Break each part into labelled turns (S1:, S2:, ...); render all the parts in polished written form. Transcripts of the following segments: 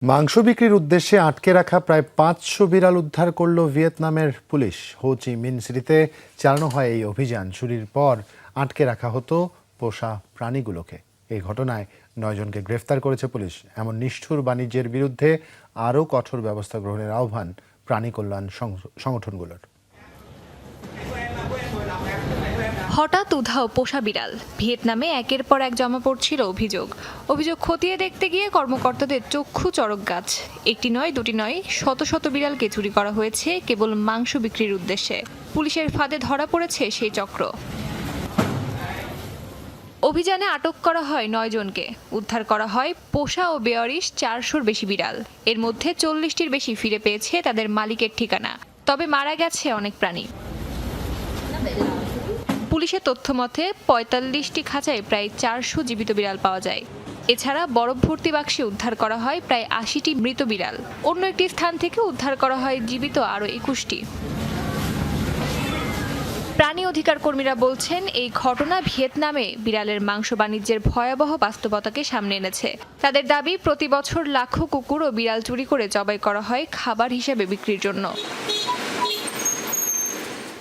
S1: মাংস বিক্রির উদ্দেশ্যে আটকে রাখা প্রায় ৫০০ বিড়াল উদ্ধার করল ভিয়েতনামের পুলিশ। হো চি মিন সিটিতে চালানো হয় এই অভিযান। চুরির পর আটকে রাখা হতো পোষা প্রাণীগুলোকে। এই ঘটনায় ৯ জনকে গ্রেফতার করেছে পুলিশ। এমন নিষ্ঠুর বাণিজ্যের বিরুদ্ধে আরও কঠোর ব্যবস্থা গ্রহণের আহ্বান প্রাণী কল্যাণ সংগঠনগুলোর।
S2: হঠাৎ উধাও পোষা বিড়াল। ভিয়েতনামে একের পর এক জমা পড়ছিল অভিযোগ খতিয়ে দেখতে গিয়ে কর্মকর্তাদের চক্ষু চড়ক গাছ। একটি নয়, দুটি নয়, শত শত বিড়ালকে চুরি করা হয়েছে কেবল মাংস বিক্রির উদ্দেশ্যে। পুলিশের ফাঁদে ধরা পড়েছে সেই চক্র। অভিযানে আটক করা হয় ৯ জনকে। উদ্ধার করা হয় পোষা ও বেয়ারিশ ৪০০-র বেশি বিড়াল। এর মধ্যে ৪০টির বেশি ফিরে পেয়েছে তাদের মালিকের ঠিকানা। তবে মারা গেছে অনেক প্রাণী। পুলিশের তথ্য মতে ৪৫টি খাঁচায় প্রায় ৪০০ জীবিত বিড়াল পাওয়া যায়। এছাড়া বরফ ভর্তি বাক্সে উদ্ধার করা হয় প্রায় ৮০টি মৃত বিড়াল। অন্য একটি স্থান থেকে উদ্ধার করা হয় জীবিত আরও ২১টি। প্রাণী অধিকার কর্মীরা বলছেন, এই ঘটনা ভিয়েতনামে বিড়ালের মাংস বাণিজ্যের ভয়াবহ বাস্তবতাকে সামনে এনেছে। তাদের দাবি, প্রতি বছর লাখো কুকুর ও বিড়াল চুরি করে জবাই করা হয় খাবার হিসেবে বিক্রির জন্য।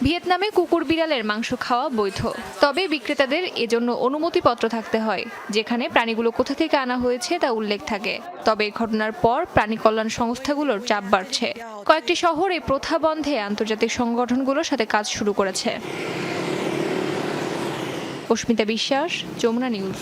S2: ভিয়েতনামে কুকুর বিড়ালের মাংস খাওয়া বৈধ, তবে বিক্রেতাদের এজন্য অনুমতিপত্র থাকতে হয়, যেখানে প্রাণীগুলো কোথা থেকে আনা হয়েছে তা উল্লেখ থাকে। তবে এই ঘটনার পর প্রাণী কল্যাণ সংস্থাগুলোর চাপ বাড়ছে। কয়েকটি শহর এই প্রথা বন্ধে আন্তর্জাতিক সংগঠনগুলোর সাথে কাজ শুরু করেছে। অস্মিতা বিশ্বাস, যমুনা নিউজ।